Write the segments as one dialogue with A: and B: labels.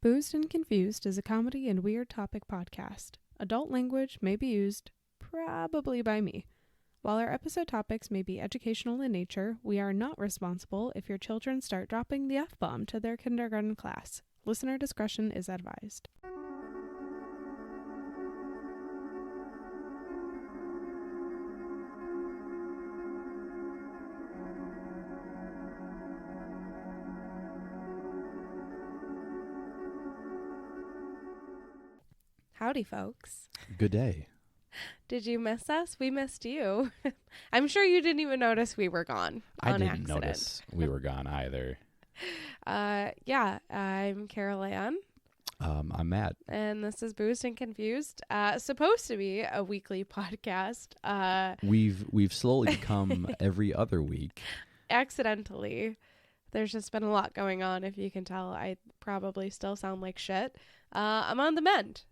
A: Boozed and Confused is a comedy and weird topic podcast. Adult language may be used, probably by me. While our episode topics may be educational in nature, we are not responsible if your children start dropping the F-bomb to their kindergarten class. Listener discretion is advised. Howdy, folks.
B: Good day.
A: Did you miss us? We missed you. I'm sure you didn't even notice we were gone.
B: I didn't
A: accident.
B: notice we were gone either.
A: I'm Carolanne.
B: I'm Matt.
A: And this is Boozed and Confused. Supposed to be a weekly podcast.
B: We've slowly become every other week.
A: Accidentally. There's just been a lot going on. If you can tell, I probably still sound like shit. I'm on the mend.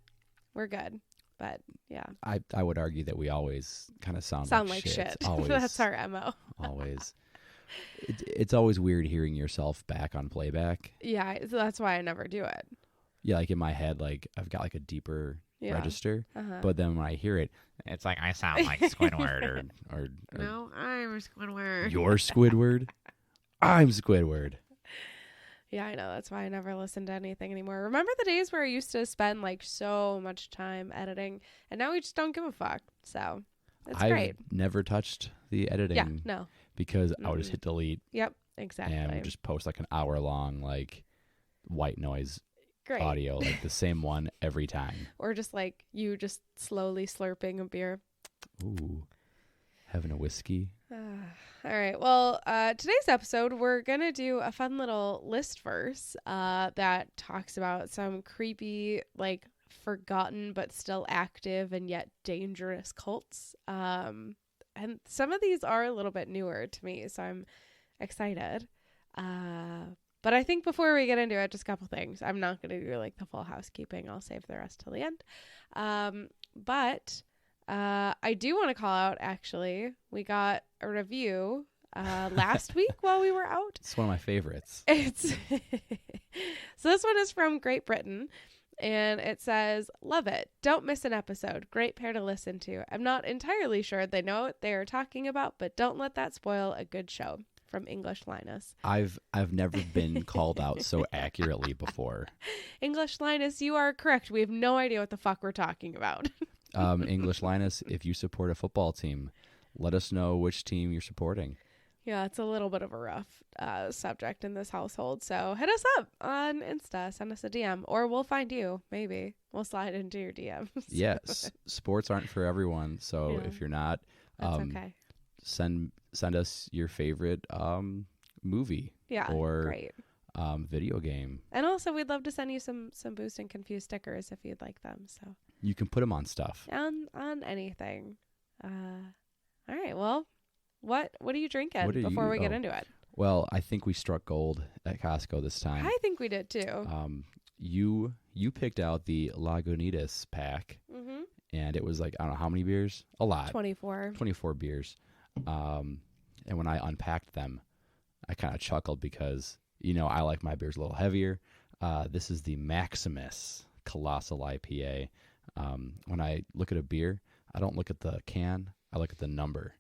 A: We're good. But yeah.
B: I would argue that we always kind of sound
A: like shit.
B: Always.
A: That's our MO.
B: Always. It's always weird hearing yourself back on playback.
A: Yeah, so that's why I never do it.
B: Yeah, like in my head, like I've got like a deeper register, but then when I hear it, it's like I sound like Squidward or
A: no, I'm Squidward.
B: You're Squidward. I'm Squidward.
A: Yeah, I know. That's why I never listen to anything anymore. Remember the days where I used to spend like so much time editing, and now we just don't give a fuck. So it's great.
B: I've never touched the editing.
A: Yeah, no.
B: Because I would just hit delete.
A: Yep, exactly.
B: And just post like an hour long like white noise audio, like the same one every time.
A: Or just like you just slowly slurping a beer.
B: Ooh, having a whiskey.
A: All right. Well, today's episode, we're going to do a fun little list verse that talks about some creepy, like forgotten but still active and yet dangerous cults. And some of these are a little bit newer to me, so I'm excited. But I think before we get into it, just a couple things. I'm not going to do like the full housekeeping. I'll save the rest till the end. But I do want to call out, actually, we got a review last week while we were out.
B: It's one of my favorites.
A: So this one is from Great Britain, and it says, "Love it. Don't miss an episode. Great pair to listen to. I'm not entirely sure they know what they are talking about, but don't let that spoil a good show." From English Linus.
B: I've never been called out so accurately before.
A: English Linus, you are correct. We have no idea what the fuck we're talking about.
B: English Linus, if you support a football team, let us know which team you're supporting.
A: Yeah, it's a little bit of a rough subject in this household. So hit us up on Insta, send us a DM, or we'll find you. Maybe we'll slide into your DMs.
B: Yes, sports aren't for everyone. So if you're not,
A: that's okay.
B: Send us your favorite movie or
A: great.
B: Video game.
A: And also, we'd love to send you some Boozed and Confused stickers if you'd like them. So
B: you can put them on stuff.
A: On anything. All right. Well, what are you drinking before we get into it?
B: Well, I think we struck gold at Costco this time.
A: I think we did too.
B: You picked out the Lagunitas pack, and it was like, I don't know how many beers. A lot.
A: 24
B: beers. And when I unpacked them, I kind of chuckled because, I like my beers a little heavier. This is the Maximus Colossal IPA. When I look at a beer, I don't look at the can. I look at the number.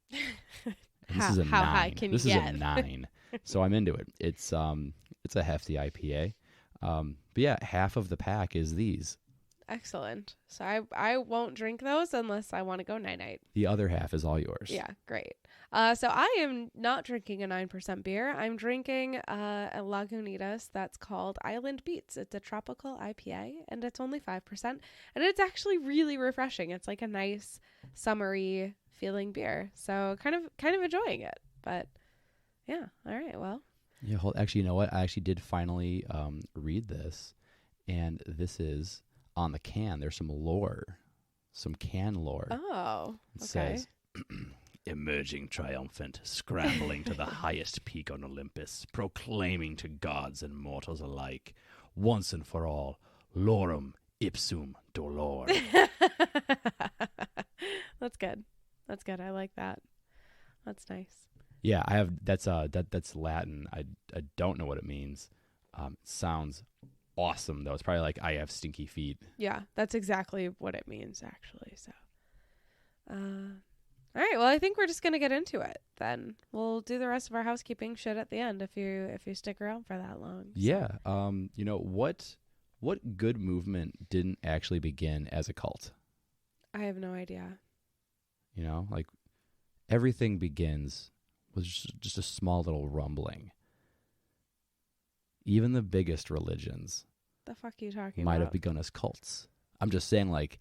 B: This is a 9.
A: High can
B: this
A: you
B: is
A: get?
B: A 9. So I'm into it. It's a hefty IPA. But yeah, half of the pack is these.
A: Excellent. So I won't drink those unless I want to go night-night.
B: The other half is all yours.
A: Yeah, great. So I am not drinking a 9% beer. I'm drinking a Lagunitas that's called Island Beats. It's a tropical IPA, and it's only 5%. And it's actually really refreshing. It's like a nice, summery feeling beer. So kind of enjoying it. But yeah, all right, well.
B: Yeah, actually, you know what? I actually did finally read this, and this is... on the can, there's some lore, some can lore.
A: Oh,
B: it says, emerging triumphant, scrambling to the highest peak on Olympus, proclaiming to gods and mortals alike, once and for all, lorem ipsum dolor.
A: That's good. I like that. That's nice.
B: Yeah, that's Latin. I don't know what it means. Sounds awesome, though. It's probably like, I have stinky feet.
A: Yeah, that's exactly what it means, actually. So, all right. Well, I think we're just gonna get into it. Then we'll do the rest of our housekeeping shit at the end if you stick around for that long. So.
B: Yeah. You know what good movement didn't actually begin as a cult?
A: I have no idea.
B: You know, like everything begins with just a small little rumbling. Even the biggest religions
A: The fuck are you talking
B: might
A: about?
B: have begun as cults. I'm just saying, like,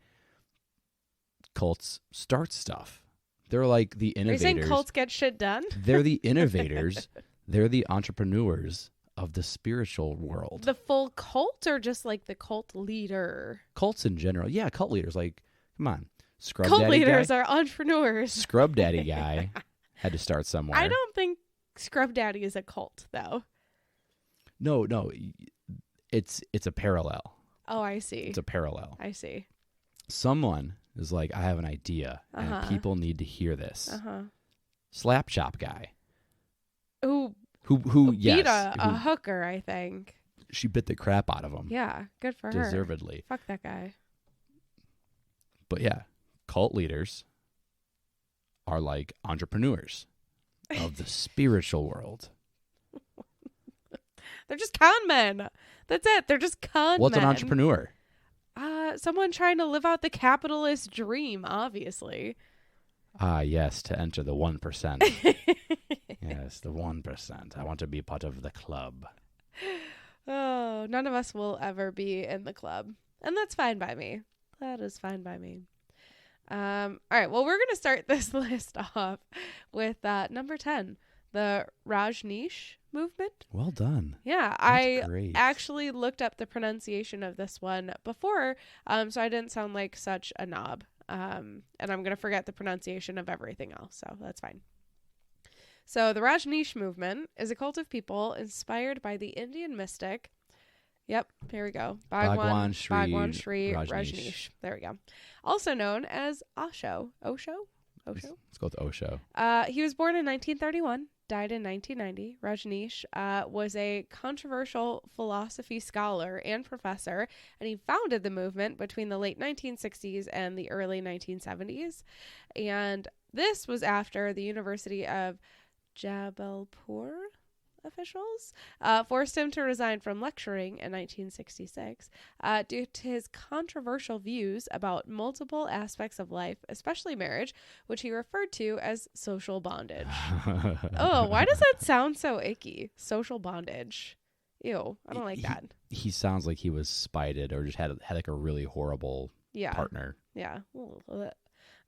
B: cults start stuff. They're like the
A: Are you
B: innovators.
A: saying cults get shit done?
B: They're the innovators. They're the entrepreneurs of the spiritual world.
A: The full cult, or just like the cult leader?
B: Cults in general. Yeah, cult leaders. Like, come on. Scrub
A: Cult
B: Daddy
A: leaders
B: guy.
A: are entrepreneurs.
B: Scrub Daddy guy had to start somewhere.
A: I don't think Scrub Daddy is a cult, though.
B: No. It's a parallel.
A: Oh, I see.
B: It's a parallel.
A: I see.
B: Someone is like, I have an idea, and people need to hear this. Slap Chop guy.
A: Who
B: Yes.
A: beat a hooker, I think.
B: She bit the crap out of him.
A: Yeah, good for her.
B: Deservedly.
A: Fuck that guy.
B: But yeah, cult leaders are like entrepreneurs of the spiritual world.
A: They're just con men. That's it. They're just con
B: What's
A: men.
B: an entrepreneur?
A: Someone trying to live out the capitalist dream, obviously.
B: Ah, yes, to enter the 1%. Yes, the 1%. I want to be part of the club.
A: Oh, none of us will ever be in the club. And that's fine by me. That is fine by me. All right, well, we're going to start this list off with number 10, the Rajneesh movement.
B: Well done.
A: Yeah,
B: That's great.
A: actually looked up the pronunciation of this one before, so I didn't sound like such a knob. And I'm going to forget the pronunciation of everything else, so that's fine. So the Rajneesh movement is a cult of people inspired by the Indian mystic. Yep, here we go. Bhagwan Sri Rajneesh. There we go. Also known as Osho. Osho?
B: Let's go with Osho.
A: He was born in 1931, died in 1990. Rajneesh was a controversial philosophy scholar and professor, and he founded the movement between the late 1960s and the early 1970s. And this was after the University of Jabalpur officials forced him to resign from lecturing in 1966 due to his controversial views about multiple aspects of life, especially marriage, which he referred to as social bondage. Oh, why does that sound so icky? Social bondage. Ew, I don't like that.
B: He sounds like he was spited or just had like a really horrible partner.
A: Yeah.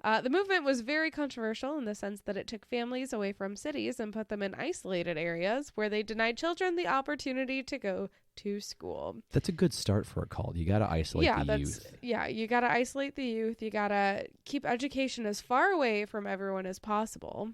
A: The movement was very controversial in the sense that it took families away from cities and put them in isolated areas where they denied children the opportunity to go to school.
B: That's a good start for a cult. You got to isolate the youth.
A: Yeah, you got to isolate the youth. You got to keep education as far away from everyone as possible.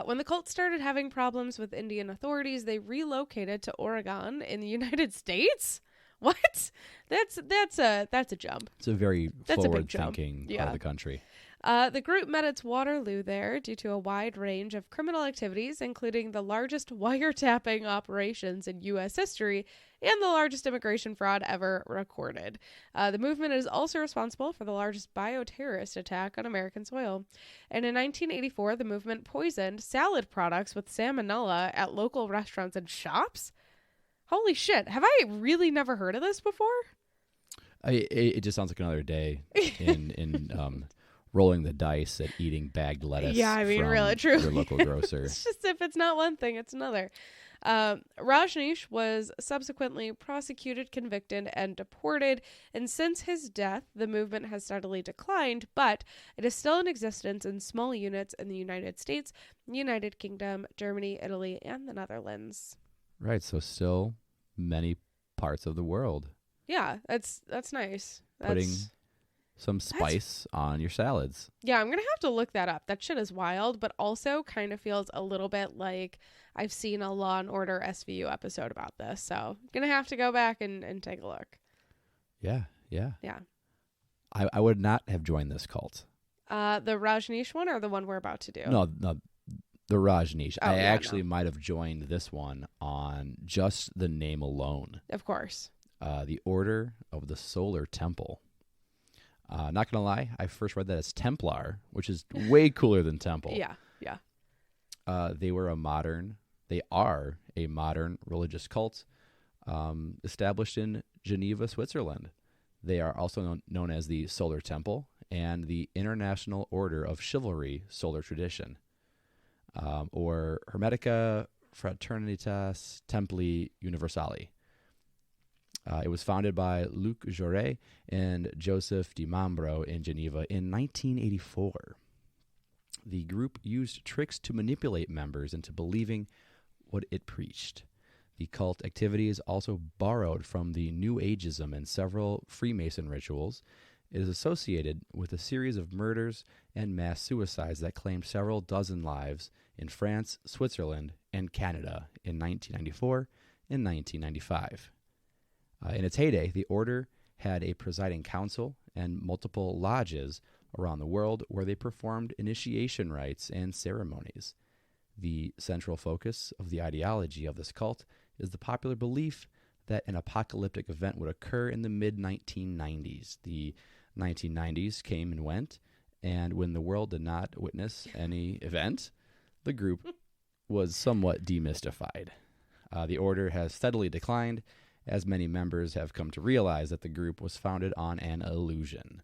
A: When the cult started having problems with Indian authorities, they relocated to Oregon in the United States. What? That's a jump.
B: It's a very forward-thinking part
A: Yeah.
B: of the country.
A: The group met its Waterloo there due to a wide range of criminal activities, including the largest wiretapping operations in U.S. history and the largest immigration fraud ever recorded. The movement is also responsible for the largest bioterrorist attack on American soil. And in 1984, the movement poisoned salad products with salmonella at local restaurants and shops. Holy shit. Have I really never heard of this before?
B: It just sounds like another day in rolling the dice at eating bagged lettuce.
A: Yeah, I mean,
B: from
A: really, truly.
B: your local grocer.
A: It's just if it's not one thing, it's another. Rajneesh was subsequently prosecuted, convicted, and deported. And since his death, the movement has steadily declined, but it is still in existence in small units in the United States, United Kingdom, Germany, Italy, and the Netherlands.
B: Right, so still many parts of the world.
A: Yeah, that's nice.
B: Putting some spice on your salads.
A: Yeah, I'm going to have to look that up. That shit is wild, but also kind of feels a little bit like I've seen a Law & Order SVU episode about this. So I'm going to have to go back and take a look.
B: Yeah.
A: Yeah.
B: I would not have joined this cult.
A: The Rajneesh one or the one we're about to do?
B: No, the Rajneesh.
A: Oh,
B: I actually might have joined this one on just the name alone.
A: Of course.
B: the Order of the Solar Temple. Not going to lie, I first read that as Templar, which is way cooler than Temple.
A: Yeah.
B: They are a modern religious cult established in Geneva, Switzerland. They are also known as the Solar Temple and the International Order of Chivalry Solar Tradition, or Hermetica Fraternitas Templi Universali. It was founded by Luc Jouret and Joseph Di Mambro in Geneva in 1984. The group used tricks to manipulate members into believing what it preached. The cult activities also borrowed from the New Ageism and several Freemason rituals. It is associated with a series of murders and mass suicides that claimed several dozen lives in France, Switzerland, and Canada in 1994 and 1995. In its heyday, the order had a presiding council and multiple lodges around the world where they performed initiation rites and ceremonies. The central focus of the ideology of this cult is the popular belief that an apocalyptic event would occur in the mid-1990s. The 1990s came and went, and when the world did not witness any event, the group was somewhat demystified. The order has steadily declined, as many members have come to realize that the group was founded on an illusion.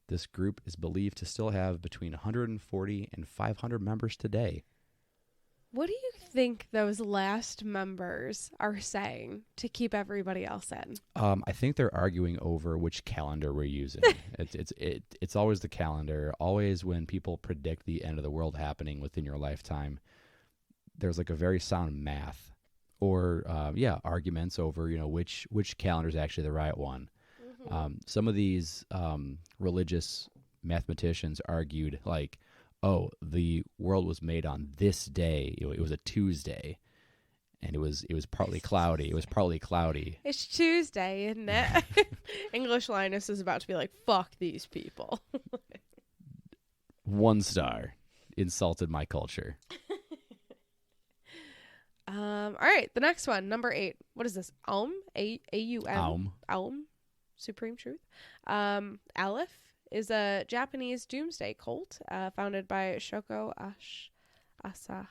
B: This group is believed to still have between 140 and 500 members today.
A: What do you think those last members are saying to keep everybody else in?
B: I think they're arguing over which calendar we're using. It's always the calendar. Always when people predict the end of the world happening within your lifetime, there's like a very sound math or arguments over which calendar is actually the right one. Mm-hmm. Some of these religious mathematicians argued like, oh, the world was made on this day. It was a Tuesday, and it was partly cloudy.
A: It's Tuesday, isn't it? English Linus is about to be like, fuck these people.
B: 1 star. Insulted my culture.
A: All right, the next one, number 8. What is this? Aum? A-U-M? Aum. Supreme Truth. Aleph is a Japanese doomsday cult founded by Shoko Asahara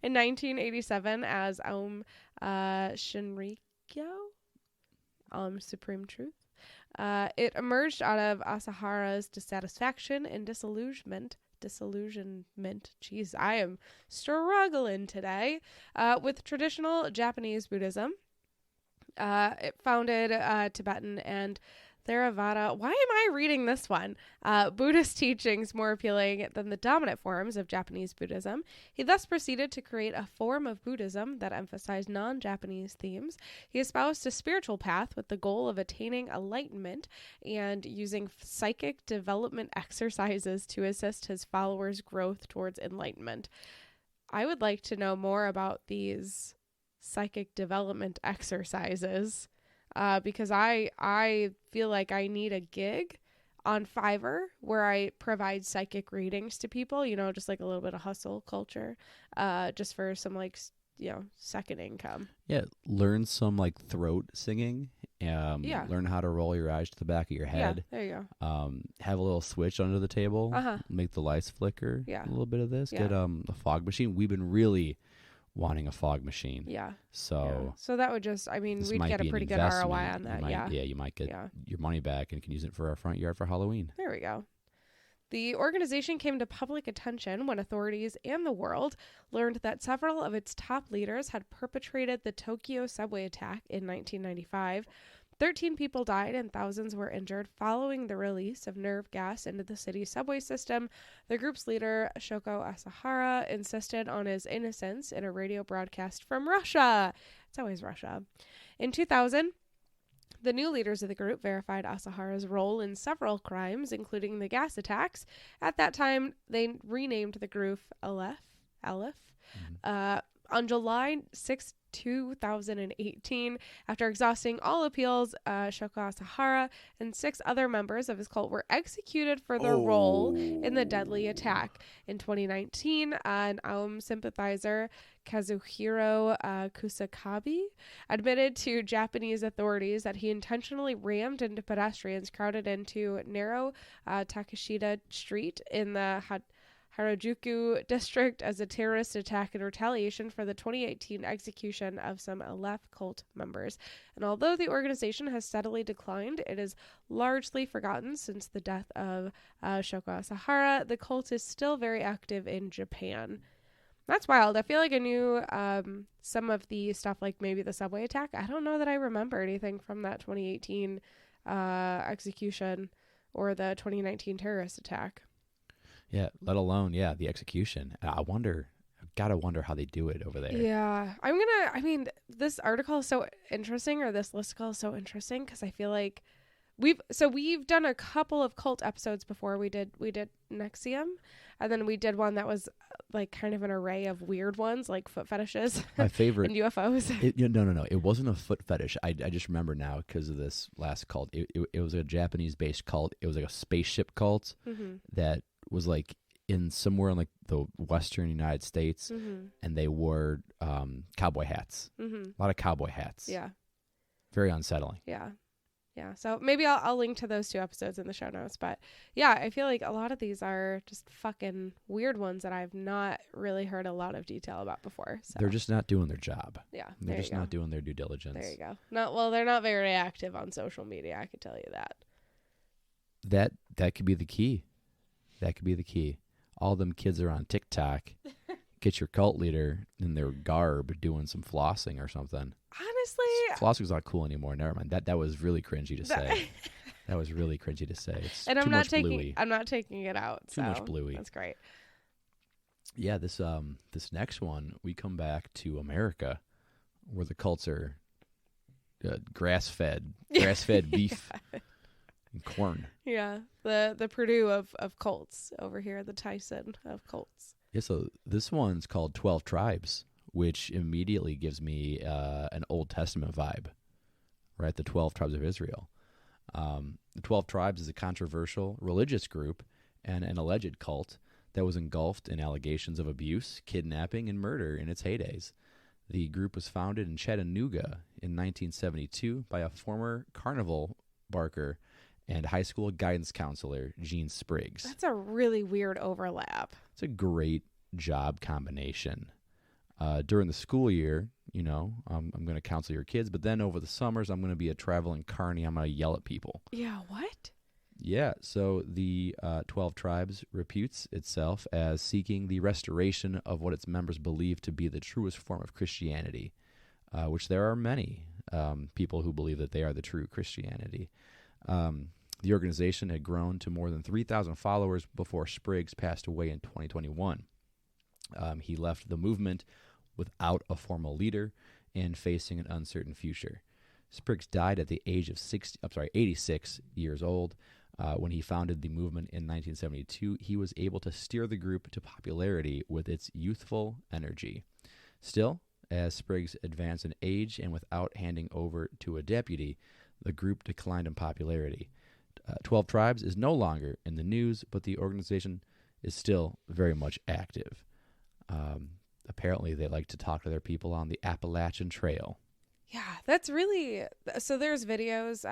A: in 1987 as Aum Shinrikyo, Supreme Truth. It emerged out of Asahara's dissatisfaction and disillusionment. Jeez, I am struggling today with traditional Japanese Buddhism. It founded Tibetan and Theravada. Why am I reading this one? Buddhist teachings more appealing than the dominant forms of Japanese Buddhism. He thus proceeded to create a form of Buddhism that emphasized non-Japanese themes. He espoused a spiritual path with the goal of attaining enlightenment and using psychic development exercises to assist his followers' growth towards enlightenment. I would like to know more about these psychic development exercises. Because I feel like I need a gig on Fiverr where I provide psychic readings to people, just like a little bit of hustle culture, just for some second income.
B: Yeah, learn some throat singing. Learn how to roll your eyes to the back of your head.
A: Yeah, there you go.
B: Have a little switch under the table. Make the lights flicker.
A: Yeah,
B: a little bit of this. Yeah. Get a fog machine. We've been really wanting a fog machine.
A: Yeah.
B: So
A: that would just, we'd get a pretty good ROI on that.
B: You might get your money back and can use it for our front yard for Halloween.
A: There we go. The organization came to public attention when authorities and the world learned that several of its top leaders had perpetrated the Tokyo subway attack in 1995. 13 people died and thousands were injured following the release of nerve gas into the city's subway system. The group's leader, Shoko Asahara, insisted on his innocence in a radio broadcast from Russia. It's always Russia. In 2000, the new leaders of the group verified Asahara's role in several crimes, including the gas attacks. At that time, they renamed the group Aleph. On July 6, 2018. After exhausting all appeals, Shoko Asahara and 6 other members of his cult were executed for their role in the deadly attack. In 2019, an Aum sympathizer, Kazuhiro Kusakabe, admitted to Japanese authorities that he intentionally rammed into pedestrians crowded into narrow Takeshita Street in the Harajuku district as a terrorist attack in retaliation for the 2018 execution of some Aleph cult members. And although the organization has steadily declined, it is largely forgotten since the death of Shoko Asahara. The cult is still very active in Japan. That's wild. I feel like I knew some of the stuff, like maybe the subway attack. I don't know that I remember anything from that 2018 execution or the 2019 terrorist attack.
B: Yeah, let alone, the execution. I've gotta wonder how they do it over there.
A: Yeah. This article is so interesting, or this listicle is so interesting, because I feel like we've done a couple of cult episodes before. We did Nexium, and then we did one that was like kind of an array of weird ones, like foot fetishes.
B: My favorite.
A: And UFOs.
B: No. It wasn't a foot fetish. I just remember now because of this last cult. It was a Japanese-based cult. It was like a spaceship cult that was like in somewhere in like the western United States, and they wore cowboy hats. A lot of cowboy hats.
A: Yeah.
B: Very unsettling.
A: Yeah. So maybe I'll link to those 2 episodes in the show notes. But yeah, I feel like a lot of these are just fucking weird ones that I've not really heard a lot of detail about before. So.
B: They're just not doing their job.
A: Yeah.
B: They're just not doing their due diligence.
A: There you go. They're not very active on social media. I could tell you that.
B: That could be the key. That could be the key. All them kids are on TikTok. Get your cult leader in their garb doing some flossing or something.
A: Honestly,
B: flossing's not cool anymore. Never mind. That was really cringy to say. That was really cringy to say. It's
A: and
B: I'm not
A: taking it out.
B: Too much bluey.
A: That's great.
B: Yeah, this next one, we come back to America, where the cults are grass-fed beef and corn.
A: Yeah, the Purdue of cults over here, the Tyson of cults.
B: Yeah, so this one's called 12 Tribes, which immediately gives me an Old Testament vibe, right? The 12 Tribes of Israel. The 12 Tribes is a controversial religious group and an alleged cult that was engulfed in allegations of abuse, kidnapping, and murder in its heydays. The group was founded in Chattanooga in 1972 by a former carnival barker and high school guidance counselor, Gene Spriggs.
A: That's a really weird overlap.
B: It's a great job combination. During the school year, I'm going to counsel your kids, but then over the summers, I'm going to be a traveling carny. I'm going to yell at people.
A: Yeah, what?
B: Yeah, so the 12 Tribes reputes itself as seeking the restoration of what its members believe to be the truest form of Christianity, which there are many people who believe that they are the true Christianity. The organization had grown to more than 3,000 followers before Spriggs passed away in 2021. He left the movement without a formal leader and facing an uncertain future. Spriggs died at the age of 86 years old. When he founded the movement in 1972, he was able to steer the group to popularity with its youthful energy. Still, as Spriggs advanced in age and without handing over to a deputy, the group declined in popularity. 12 Tribes is no longer in the news, but the organization is still very much active. Apparently, they like to talk to their people on the Appalachian Trail.
A: Yeah, that's really... So there's videos,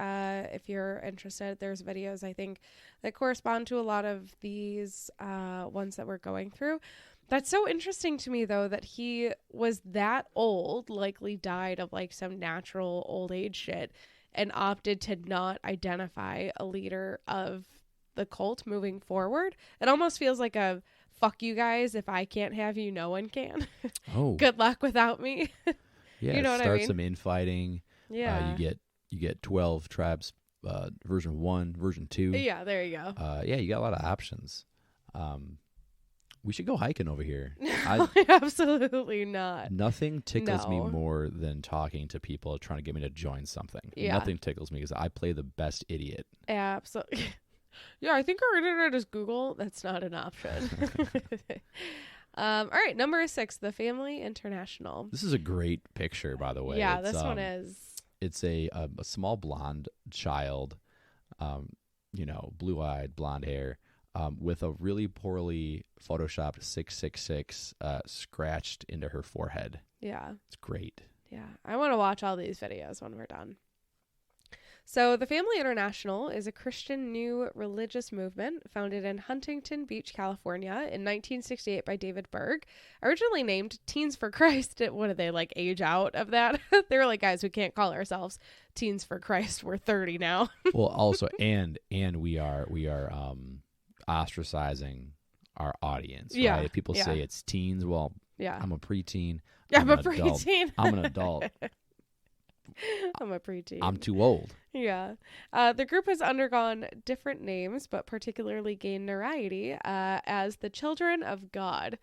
A: if you're interested, there's videos, I think, that correspond to a lot of these ones that we're going through. That's so interesting to me, though, that he was that old, likely died of like some natural old age shit, and opted to not identify a leader of the cult moving forward. It almost feels like a fuck you guys, if I can't have you, no one can.
B: Oh.
A: Good luck without me.
B: Yeah,
A: you know what I
B: start
A: mean?
B: some infighting.
A: Yeah.
B: You get 12 Tribes version 1, version 2.
A: Yeah, there you go.
B: Yeah, you got a lot of options. We should go hiking over here.
A: No, absolutely not.
B: Nothing tickles me more than talking to people trying to get me to join something.
A: Yeah.
B: Nothing tickles me because I play the best idiot.
A: Absolutely. Yeah, I think our internet is Google. That's not an option. All right, number 6, the Family International.
B: This is a great picture, by the way.
A: Yeah, this one is.
B: It's a small blonde child, blue-eyed, blonde hair, with a really poorly photoshopped 666 scratched into her forehead.
A: Yeah.
B: It's great.
A: Yeah, I want to watch all these videos when we're done. So the Family International is a Christian new religious movement founded in Huntington Beach, California in 1968 by David Berg. Originally named Teens for Christ. What did they age out of that? They were like, guys, we can't call ourselves Teens for Christ. We're 30 now.
B: Well, also, and we are ostracizing our audience. Right?
A: Yeah.
B: If people say it's teens, well,
A: yeah,
B: I'm a preteen.
A: I'm a preteen.
B: I'm an adult.
A: I'm a preteen.
B: I'm too old.
A: Yeah. The group has undergone different names, but particularly gained notoriety as the Children of God.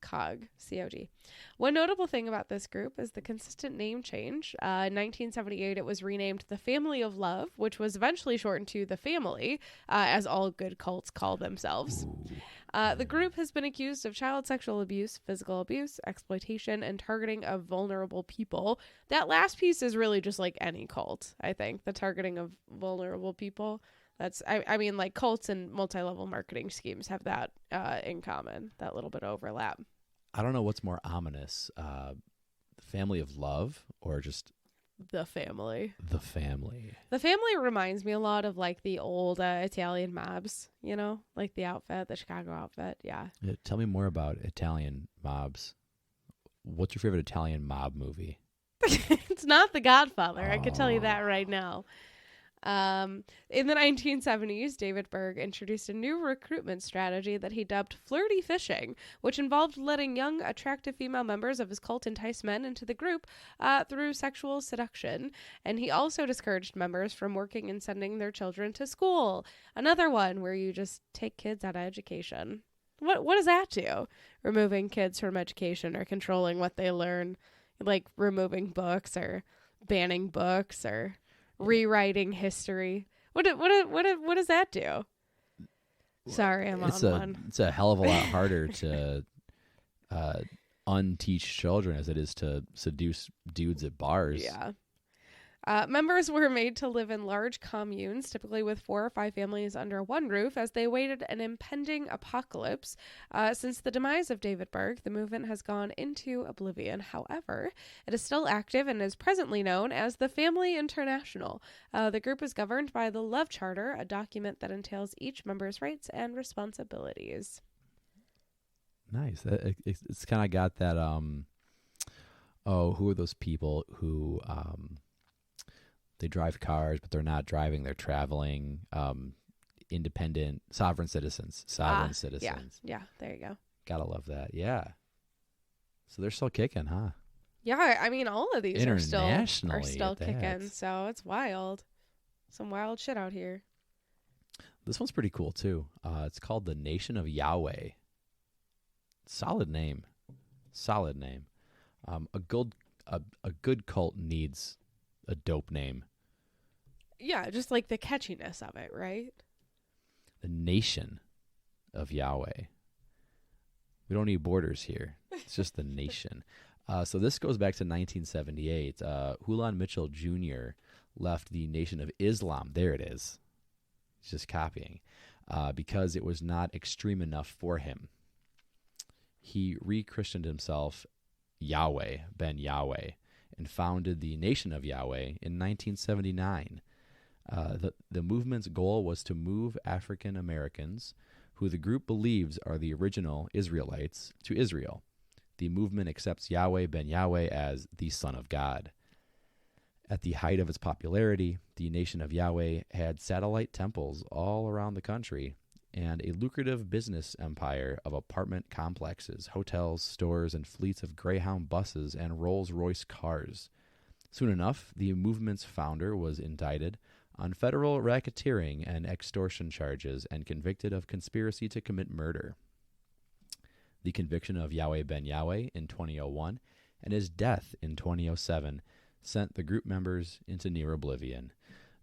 A: COG, C-O-G. One notable thing about this group is the consistent name change. In 1978, it was renamed the Family of Love, which was eventually shortened to the Family, as all good cults call themselves. The group has been accused of child sexual abuse, physical abuse, exploitation, and targeting of vulnerable people. That last piece is really just like any cult, I think. The targeting of vulnerable people. That's, I mean, cults and multi-level marketing schemes have that in common, that little bit of overlap.
B: I don't know what's more ominous, the Family of Love or just
A: the Family.
B: The Family.
A: The Family reminds me a lot of the old Italian mobs, the outfit, the Chicago outfit. Yeah.
B: Tell me more about Italian mobs. What's your favorite Italian mob movie?
A: It's not The Godfather. I can tell you that right now. In the 1970s, David Berg introduced a new recruitment strategy that he dubbed flirty fishing, which involved letting young, attractive female members of his cult entice men into the group through sexual seduction. And he also discouraged members from working and sending their children to school. Another one where you just take kids out of education. What does that do? Removing kids from education or controlling what they learn, like removing books or banning books or rewriting history. What does that do? Sorry, I'm on one.
B: It's a hell of a lot harder to unteach children as it is to seduce dudes at bars.
A: Yeah. Members were made to live in large communes, typically with 4 or 5 families under one roof, as they awaited an impending apocalypse. Since the demise of David Berg, the movement has gone into oblivion. However, it is still active and is presently known as the Family International. The group is governed by the Love Charter, a document that entails each member's rights and responsibilities.
B: Nice. It's kind of got that, who are those people who... they drive cars, but they're not driving. They're traveling. Independent, sovereign citizens.
A: Yeah, there you go.
B: Gotta love that. Yeah. So they're still kicking, huh?
A: Yeah, I mean, all of these are still kicking,
B: that.
A: so it's wild. Some wild shit out here.
B: This one's pretty cool, too. It's called the Nation of Yahweh. Solid name. A good cult needs a dope name.
A: Yeah, just like the catchiness of it, right?
B: The Nation of Yahweh. We don't need borders here. It's just the nation. So this goes back to 1978. Hulan Mitchell Jr. left the Nation of Islam. There it is. He's just copying. Because it was not extreme enough for him. He re-christened himself Yahweh, Ben Yahweh, and founded the Nation of Yahweh in 1979. The movement's goal was to move African Americans, who the group believes are the original Israelites, to Israel. The movement accepts Yahweh Ben Yahweh as the Son of God. At the height of its popularity, the Nation of Yahweh had satellite temples all around the country and a lucrative business empire of apartment complexes, hotels, stores, and fleets of Greyhound buses and Rolls-Royce cars. Soon enough, the movement's founder was indicted on federal racketeering and extortion charges and convicted of conspiracy to commit murder. The conviction of Yahweh Ben Yahweh in 2001 and his death in 2007 sent the group members into near oblivion.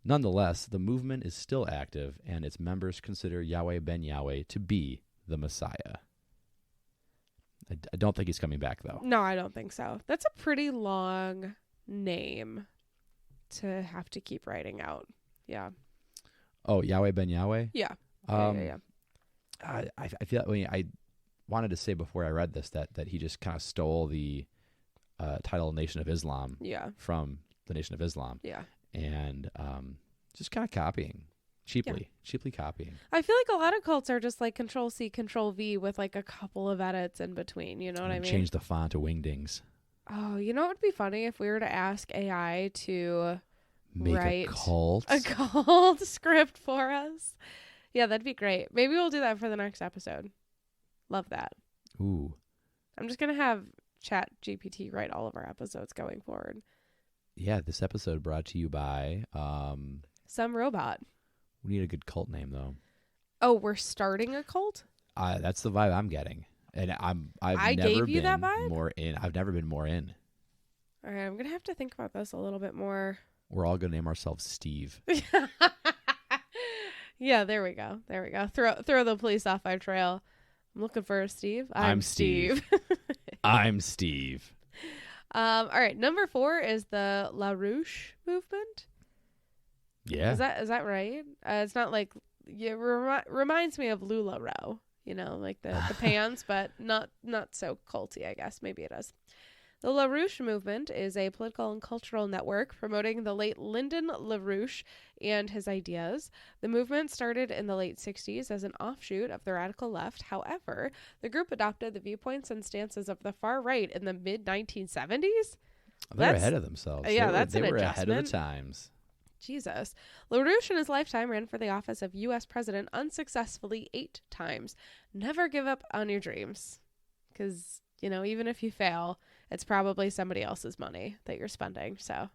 B: Nonetheless, the movement is still active, and its members consider Yahweh Ben Yahweh to be the Messiah. I don't think he's coming back, though.
A: No, I don't think so. That's a pretty long name to have to keep writing out. Yeah.
B: Oh, Yahweh Ben Yahweh?
A: Yeah.
B: Yeah. I feel like I wanted to say before I read this that he just kind of stole the title Nation of Islam from the Nation of Islam.
A: Yeah.
B: And just kind of copying. Cheaply copying.
A: I feel like a lot of cults are just like Control-C, Control-V with like a couple of edits in between. You know what I mean?
B: Change the font to Wingdings.
A: Oh, you know what would be funny if we were to ask AI to
B: Make
A: write
B: a
A: cult script for us? Yeah, that'd be great. Maybe we'll do that for the next episode. Love that.
B: Ooh.
A: I'm just going to have Chat GPT write all of our episodes going forward.
B: Yeah, this episode brought to you by
A: some robot.
B: We need a good cult name, though.
A: Oh, we're starting a cult?
B: That's the vibe I'm getting. And I've never
A: gave you
B: been
A: that vibe?
B: more in. I've never been more in.
A: All right, I'm going to have to think about this a little bit more.
B: We're all going to name ourselves Steve.
A: Yeah, there we go. Throw the police off our trail. I'm looking for Steve. I'm Steve.
B: I'm Steve.
A: All right, number 4 is the LaRouche movement.
B: Yeah.
A: Is that right? It's not like reminds me of LuLaRoe, like the pants, but not so culty, I guess. Maybe it is. The LaRouche movement is a political and cultural network promoting the late Lyndon LaRouche and his ideas. The movement started in the late 60s as an offshoot of the radical left. However, the group adopted the viewpoints and stances of the far right in the mid-1970s.
B: They're ahead of themselves.
A: Yeah,
B: they were ahead of the times.
A: Jesus. LaRouche in his lifetime ran for the office of U.S. president unsuccessfully 8 times. Never give up on your dreams. Because, even if you fail, it's probably somebody else's money that you're spending. So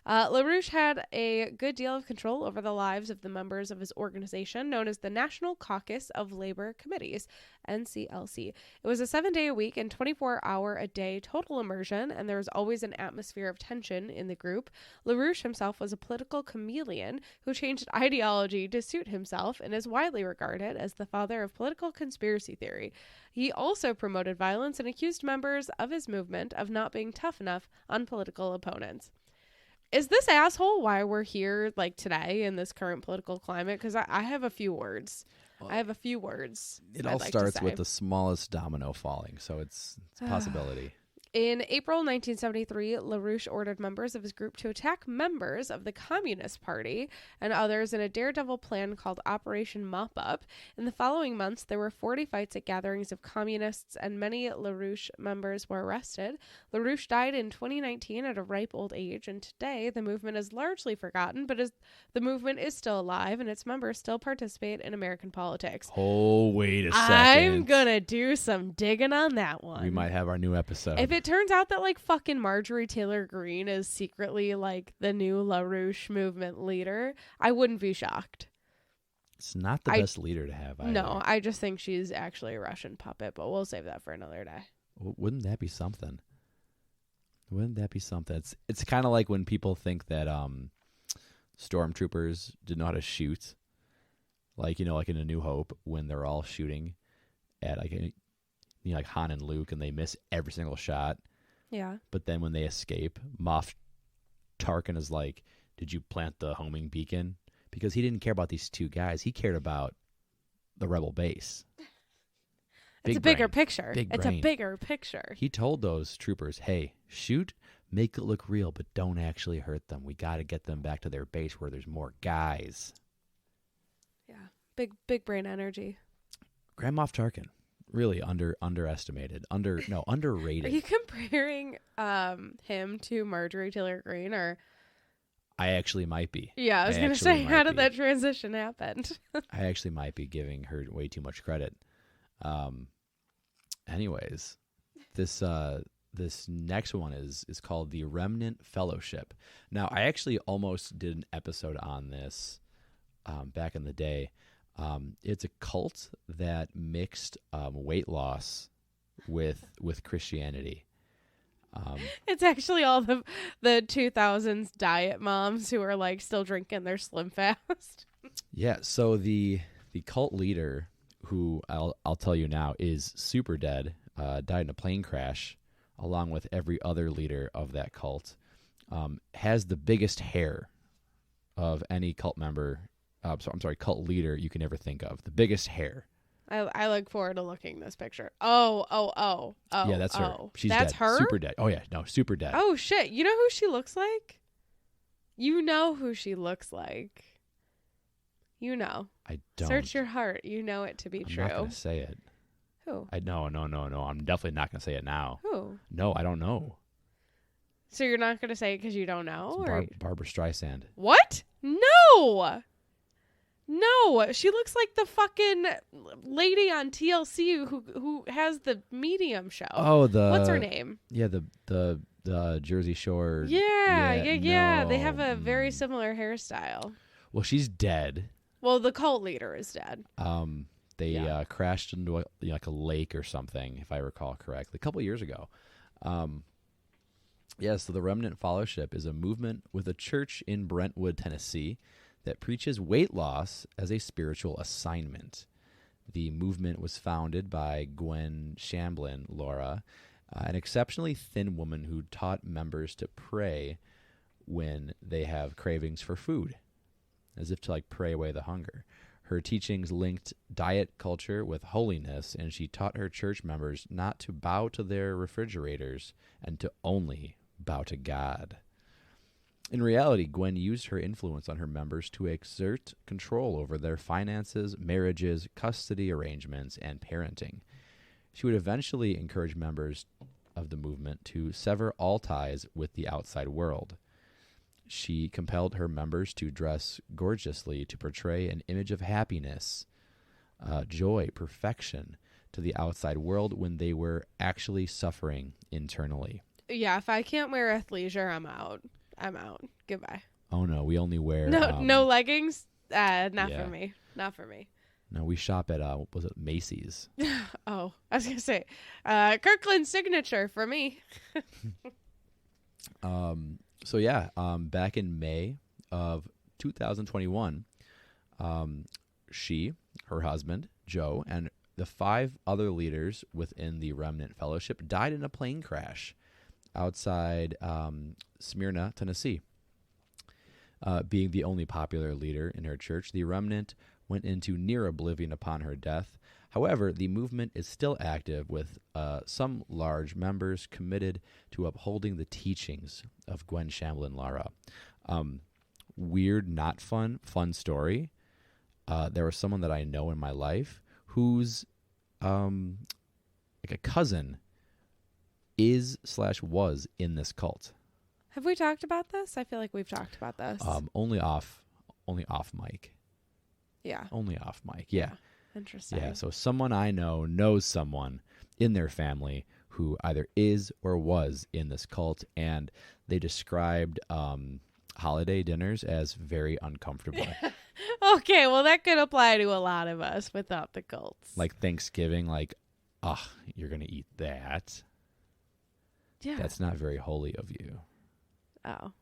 A: LaRouche had a good deal of control over the lives of the members of his organization, known as the National Caucus of Labor Committees, NCLC. It was a 7-day-a-week and 24-hour-a-day total immersion, and there was always an atmosphere of tension in the group. LaRouche himself was a political chameleon who changed ideology to suit himself and is widely regarded as the father of political conspiracy theory. He also promoted violence and accused members of his movement of not being tough enough on political opponents. Is this asshole why we're here today in this current political climate? Because I have a few words. Well, I have a few words.
B: It all starts with the smallest domino falling, so it's a possibility.
A: In April 1973, LaRouche ordered members of his group to attack members of the Communist Party and others in a daredevil plan called Operation Mop Up. In the following months, there were 40 fights at gatherings of communists, and many LaRouche members were arrested. LaRouche died in 2019 at a ripe old age, and today the movement is largely forgotten, but the movement is still alive, and its members still participate in American politics.
B: Oh, wait a second.
A: I'm gonna do some digging on that one.
B: We might have our new episode.
A: If it turns out that fucking Marjorie Taylor Greene is secretly the new LaRouche movement leader, I wouldn't be shocked.
B: It's not the best leader to have either.
A: No, I just think she's actually a Russian puppet, but we'll save that for another day.
B: Wouldn't that be something? It's kind of like when people think that stormtroopers didn't know how to shoot. Like in A New Hope, when they're all shooting at like Han and Luke, and they miss every single shot.
A: Yeah.
B: But then when they escape, Moff Tarkin is like, "Did you plant the homing beacon?" Because he didn't care about these 2 guys. He cared about the rebel base.
A: It's a bigger picture.
B: It's
A: a bigger picture.
B: He told those troopers, "Hey, shoot, make it look real, but don't actually hurt them. We got to get them back to their base where there's more guys."
A: Yeah. Big brain energy.
B: Grand Moff Tarkin. Really underestimated. Underrated.
A: Are you comparing him to Marjorie Taylor Greene, or?
B: I actually might be.
A: Yeah, I was going to say, how did that transition happen?
B: I actually might be giving her way too much credit. Anyways, this next one is called the Remnant Fellowship. Now, I actually almost did an episode on this back in the day. It's a cult that mixed weight loss with Christianity.
A: It's actually all the 2000s diet moms who are still drinking their Slim Fast.
B: Yeah. So the cult leader, who I'll tell you now, is super dead. died in a plane crash, along with every other leader of that cult, has the biggest hair of any cult member. Cult leader you can ever think of. The biggest hair.
A: I look forward to looking this picture. Oh.
B: Yeah, that's her. She's
A: That's
B: dead.
A: her?
B: Super dead. Oh, yeah. No, super dead.
A: Oh, shit. You know who she looks like? You know who she looks like. You know.
B: I don't.
A: Search your heart. You know it to be true.
B: I'm not going to say it.
A: Who?
B: No. I'm definitely not going to say it now.
A: Who?
B: No, I don't know.
A: So you're not going to say it because you don't know?
B: Barbara Streisand.
A: What? No! No, she looks like the fucking lady on TLC who has the Medium show.
B: Oh,
A: what's her name?
B: Yeah, the Jersey Shore.
A: Yeah.
B: No.
A: They have a very similar hairstyle.
B: Well, she's dead.
A: Well, the cult leader is dead.
B: They crashed into like a lake or something, if I recall correctly, a couple years ago. So the Remnant Fellowship is a movement with a church in Brentwood, Tennessee, that preaches weight loss as a spiritual assignment. The movement was founded by Gwen Shamblin Laura, an exceptionally thin woman who taught members to pray when they have cravings for food, as if to like pray away the hunger. Her teachings linked diet culture with holiness, and she taught her church members not to bow to their refrigerators and to only bow to God. In reality, Gwen used her influence on her members to exert control over their finances, marriages, custody arrangements, and parenting. She would eventually encourage members of the movement to sever all ties with the outside world. She compelled her members to dress gorgeously to portray an image of happiness, joy, perfection to the outside world when they were actually suffering internally.
A: Yeah, if I can't wear athleisure, I'm out. Goodbye.
B: Oh no, we only wear
A: no leggings. Not for me. Not for me.
B: No, we shop at was it Macy's?
A: Oh, I was gonna say, Kirkland's signature for me.
B: Back in May of 2021, she, her husband Joe, and the 5 other leaders within the Remnant Fellowship died in a plane crash outside Smyrna, Tennessee. Being the only popular leader in her church, the Remnant went into near oblivion upon her death. However, the movement is still active, with some large members committed to upholding the teachings of Gwen Shamblin Lara. Weird, not fun story. There was someone that I know in my life who's like a cousin was in this cult.
A: Have we talked about this? I feel like we've talked about this.
B: Only off mic.
A: Yeah.
B: Only off mic. Yeah.
A: Interesting.
B: Yeah. So someone I know knows someone in their family who either is or was in this cult, and they described holiday dinners as very uncomfortable.
A: Okay, well that could apply to a lot of us without the cults.
B: Like Thanksgiving, you're gonna eat that.
A: Yeah.
B: That's not very holy of you.
A: Oh.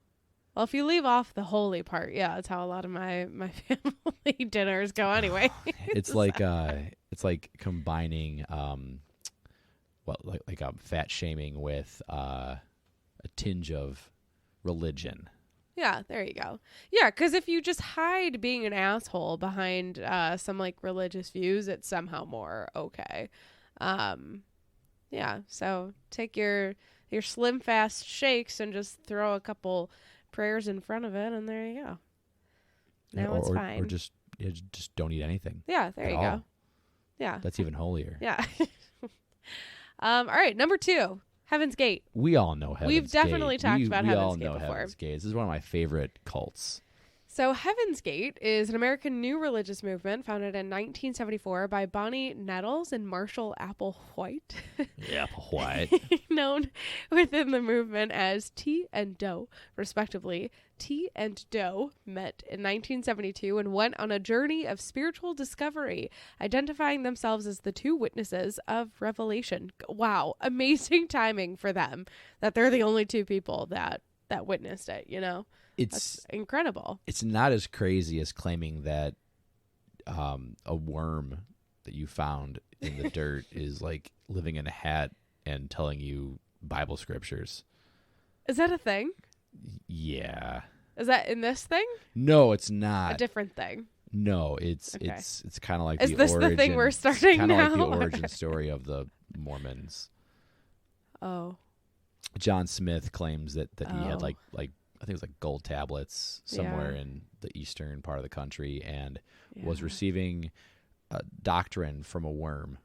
A: Well, if you leave off the holy part, yeah, that's how a lot of my family dinners go anyway.
B: It's like combining fat shaming with a tinge of religion.
A: Yeah, there you go. Yeah, because if you just hide being an asshole behind some like religious views, it's somehow more okay. Yeah, so take your Slim Fast shakes and just throw a couple prayers in front of it, and there you go. Now it's fine.
B: Or just don't eat anything.
A: Yeah, there you go. Yeah.
B: That's even holier.
A: Yeah. All right, number 2, Heaven's Gate.
B: We all know Heaven's Gate.
A: We've definitely talked about Heaven's Gate before. We all know
B: Heaven's Gate. This is one of my favorite cults.
A: So Heaven's Gate is an American new religious movement founded in 1974 by Bonnie Nettles and Marshall Applewhite.
B: Applewhite.
A: Known within the movement as Tea and Doe, respectively. Tea and Doe met in 1972 and went on a journey of spiritual discovery, identifying themselves as the 2 witnesses of revelation. Wow, amazing timing for them that they're the only 2 people that witnessed it, you know? That's incredible.
B: It's not as crazy as claiming that a worm that you found in the dirt is like living in a hat and telling you Bible scriptures.
A: Is that a thing?
B: Yeah.
A: Is that in this thing?
B: No, it's not.
A: A different thing.
B: No, it's
A: Okay.
B: it's kind of like
A: Is
B: the
A: this
B: origin.
A: the thing we're starting
B: Kind of like the
A: now?
B: origin story of the Mormons.
A: Oh.
B: John Smith claims that he had
A: Oh.
B: like I think it was like gold tablets somewhere
A: Yeah.
B: in the eastern part of the country and was
A: Yeah.
B: receiving doctrine from a worm.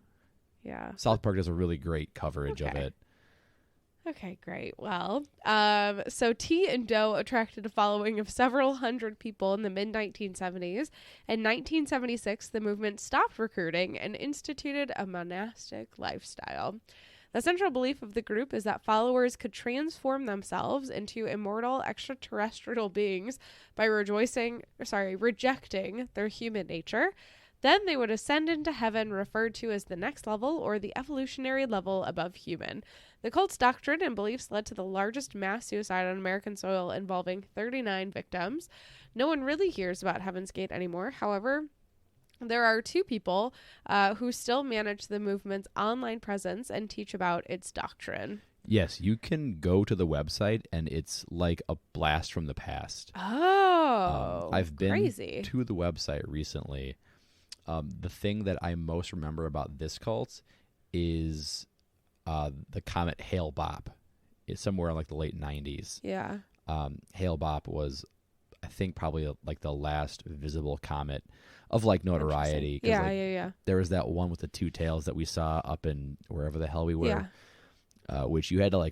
A: Yeah.
B: South Park does a really great coverage of
A: Okay.
B: it.
A: Okay, great. Well, so tea and dough attracted a following of several hundred people in the mid-1970s. In 1976, the movement stopped recruiting and instituted a monastic lifestyle. The central belief of the group is that followers could transform themselves into immortal extraterrestrial beings by rejecting their human nature. Then they would ascend into heaven, referred to as the next level or the evolutionary level above human. The cult's doctrine and beliefs led to the largest mass suicide on American soil, involving 39 victims. No one really hears about Heaven's Gate anymore. However, there are two people who still manage the movement's online presence and teach about its doctrine.
B: Yes, you can go to the website and it's like a blast from the past.
A: Oh,
B: I've been
A: crazy.
B: to the website recently. The thing that I most remember about this cult is the comet Hale-Bopp. It's somewhere in like the late 90s.
A: Yeah.
B: Hale-Bopp was, I think, probably like the last visible comet of like notoriety. 'Cause,
A: Yeah,
B: like,
A: yeah.
B: there was that one with the two tails that we saw up in wherever the hell we were,
A: Yeah.
B: which you had to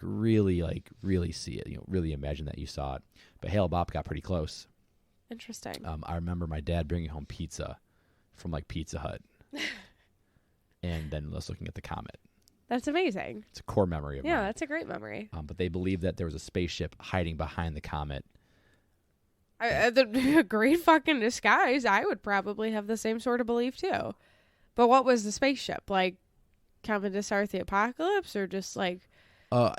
B: really see it, really imagine that you saw it. But Hale-Bopp got pretty close.
A: Interesting.
B: I remember my dad bringing home pizza from like Pizza Hut, and then us looking at the comet.
A: That's amazing.
B: It's a core memory of
A: Yeah,
B: mine.
A: that's a great memory.
B: But they believed that there was a spaceship hiding behind the comet.
A: The great fucking disguise. I would probably have the same sort of belief too. But what was the spaceship? Like, coming to start the apocalypse, or just like?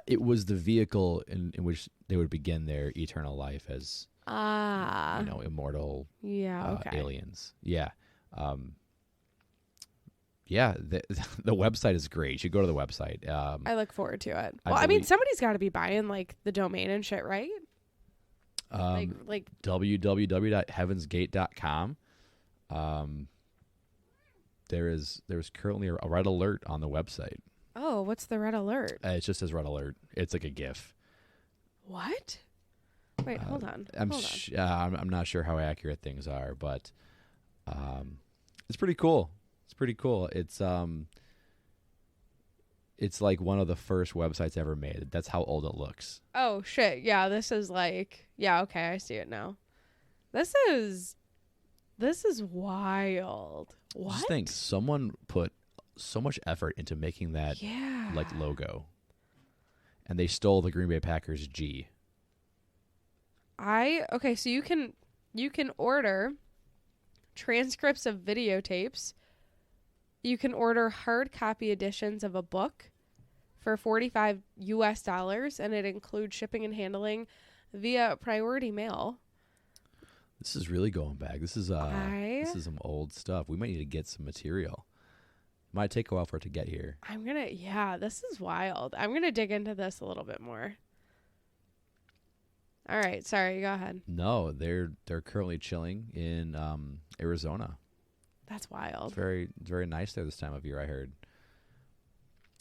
B: It was the vehicle in which they would begin their eternal life as immortal
A: Okay.
B: aliens. Yeah. Yeah, the website is great. You should go to the website.
A: I look forward to it.
B: I
A: Well, I mean,
B: believe-
A: somebody's got to be buying like the domain and shit, right? Like
B: www.heavensgate.com. There's currently a red alert on the website.
A: oh, what's the red alert?
B: It just says red alert. It's like a GIF.
A: What? Wait, hold on.
B: I'm not sure how accurate things are, but it's pretty cool. It's pretty cool. It's like one of the first websites ever made. That's how old it looks.
A: Oh shit! Yeah, this is like okay, I see it now. This is wild. What?
B: Just think, someone put so much effort into making that like logo, and they stole the Green Bay Packers G.
A: Okay, so you can order transcripts of videotapes. You can order hard copy editions of a book for $45 and it includes shipping and handling via priority mail.
B: This is really going back. This is some old stuff. We might need to get some material. Might take a while for it to get here.
A: This is wild. I'm going to dig into this a little bit more. All right, sorry, go ahead.
B: No, they're currently chilling in Arizona.
A: That's wild.
B: It's very nice there this time of year, I heard.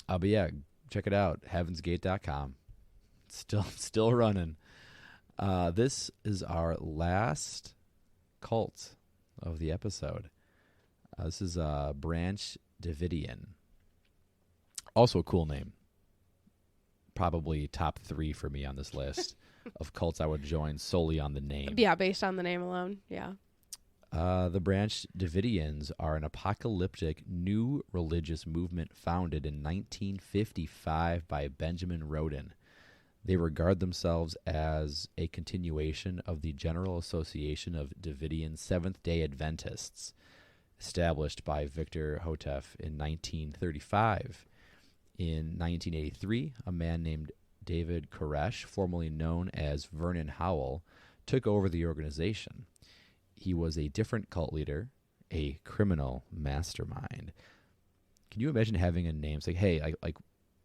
B: But yeah, check it out, heavensgate.com. Still running. This is our last cult of the episode. This is Branch Davidian. Also a cool name. Probably top 3 for me on this list of cults I would join solely on the name.
A: Yeah, based on the name alone. Yeah.
B: The Branch Davidians are an apocalyptic new religious movement founded in 1955 by Benjamin Roden. They regard themselves as a continuation of the General Association of Davidian Seventh-day Adventists, established by Victor Houteff in 1935. In 1983, a man named David Koresh, formerly known as Vernon Howell, took over the organization. He was a different cult leader, a criminal mastermind. Can you imagine having a name? It's like, hey, like,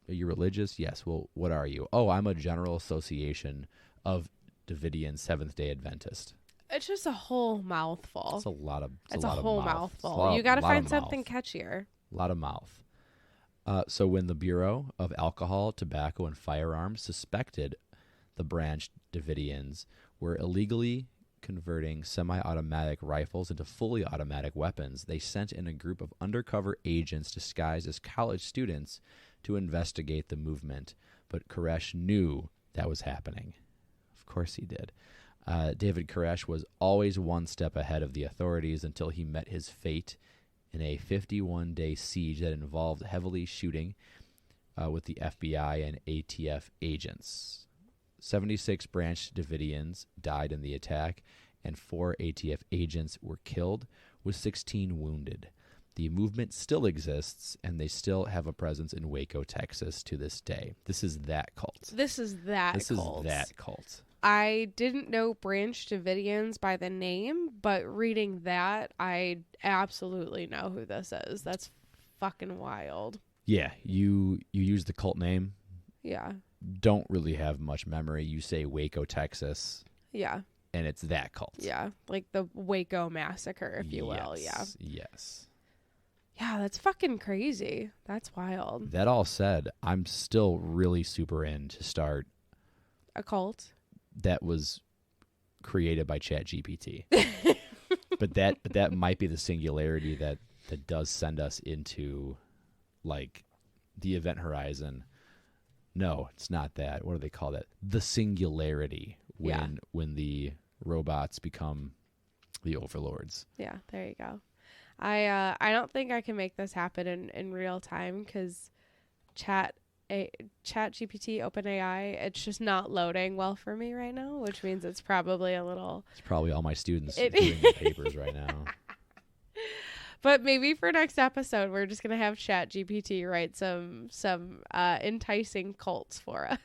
B: are you religious? Yes. Well, what are you? Oh, I'm a General Association of Davidian Seventh-day Adventist.
A: It's just a whole mouthful.
B: It's a lot of.
A: It's a whole mouthful.
B: Lot,
A: you got to find
B: mouth.
A: something catchier.
B: A lot of mouth. So when the Bureau of Alcohol, Tobacco, and Firearms suspected the Branch Davidians were illegally converting semi-automatic rifles into fully automatic weapons, they sent in a group of undercover agents disguised as college students to investigate the movement. But Koresh knew that was happening. Of course he did. David Koresh was always one step ahead of the authorities until he met his fate in a 51-day siege that involved heavily shooting with the FBI and ATF agents. 76 Branch Davidians died in the attack, and 4 ATF agents were killed, with 16 wounded. The movement still exists, and they still have a presence in Waco, Texas to this day. This is that cult.
A: This is that cult. I didn't know Branch Davidians by the name, but reading that, I absolutely know who this is. That's fucking wild.
B: Yeah, you use the cult name.
A: Yeah.
B: Don't really have much memory. You say Waco, Texas.
A: Yeah.
B: And it's that cult.
A: Yeah, like the Waco massacre, if you will. Yeah.
B: Yes.
A: Yeah, that's fucking crazy. That's wild.
B: That all said, I'm still really super in to start
A: a cult
B: that was created by ChatGPT. but that might be the singularity that does send us into like the event horizon. No, it's not that. What do they call that? The singularity when the robots become the overlords.
A: Yeah, there you go. I don't think I can make this happen in real time because ChatGPT, OpenAI, it's just not loading well for me right now, which means it's probably a little...
B: It's probably all my students doing the papers right now.
A: But maybe for next episode, we're just going to have ChatGPT write some enticing cults for us.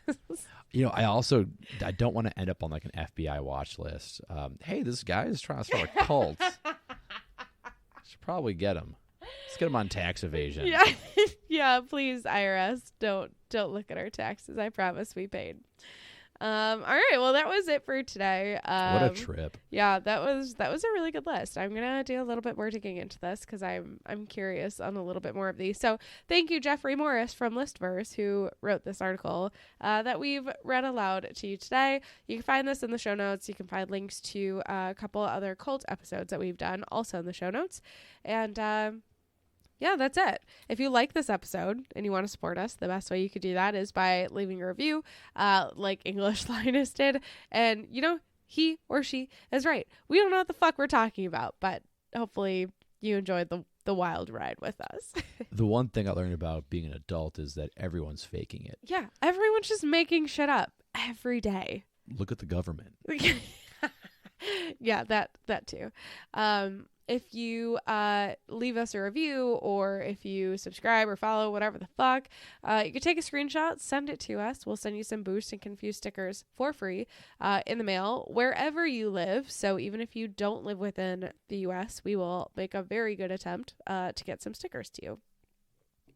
B: You know, I don't want to end up on like an FBI watch list. Hey, this guy is trying to start a cult. Should probably get him. Let's get him on tax evasion.
A: Yeah, yeah. Please, IRS, don't look at our taxes. I promise we paid. All right. Well, that was it for today.
B: What a trip.
A: Yeah, that was a really good list. I'm gonna do a little bit more digging into this because I'm curious on a little bit more of these. So thank you, Jeffrey Morris from Listverse, who wrote this article that we've read aloud to you today. You can find this in the show notes. You can find links to a couple other cult episodes that we've done also in the show notes. And yeah, that's it. If you like this episode and you want to support us, the best way you could do that is by leaving a review, like English Linus did. And, you know, he or she is right. We don't know what the fuck we're talking about, but hopefully you enjoyed the wild ride with us.
B: The one thing I learned about being an adult is that everyone's faking it.
A: Yeah, everyone's just making shit up every day.
B: Look at the government.
A: Yeah, that too. If you leave us a review or if you subscribe or follow, whatever the fuck, you can take a screenshot, send it to us. We'll send you some Boozed and Confused stickers for free in the mail wherever you live. So even if you don't live within the U.S., we will make a very good attempt to get some stickers to you.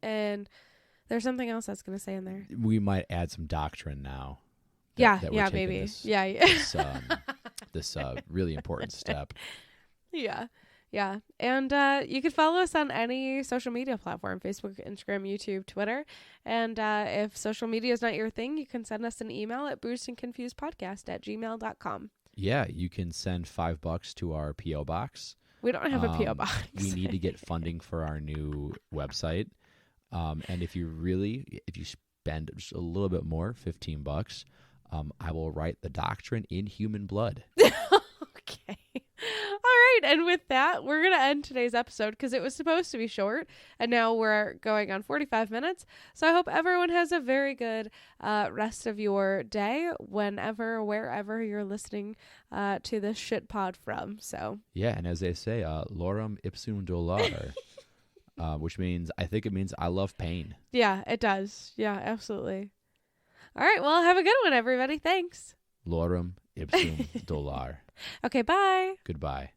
A: And there's something else I was going to say in there.
B: We might add some doctrine now.
A: That maybe.
B: This really important step.
A: Yeah. And you can follow us on any social media platform, Facebook, Instagram, YouTube, Twitter. And if social media is not your thing, you can send us an email at boozedandconfusedpodcast@gmail.com.
B: Yeah, you can send $5 to our P.O. box.
A: We don't have a P.O. box.
B: We need to get funding for our new website. And if you spend just a little bit more, $15, I will write the doctrine in human blood.
A: Okay. All right. And with that, we're going to end today's episode because it was supposed to be short. And now we're going on 45 minutes. So I hope everyone has a very good rest of your day whenever, wherever you're listening to this shit pod from. So
B: yeah. And as they say, lorem ipsum dolor, which means, I think it means I love pain.
A: Yeah, it does. Yeah, absolutely. All right. Well, have a good one, everybody. Thanks.
B: Lorem ipsum dolor.
A: Okay, bye.
B: Goodbye.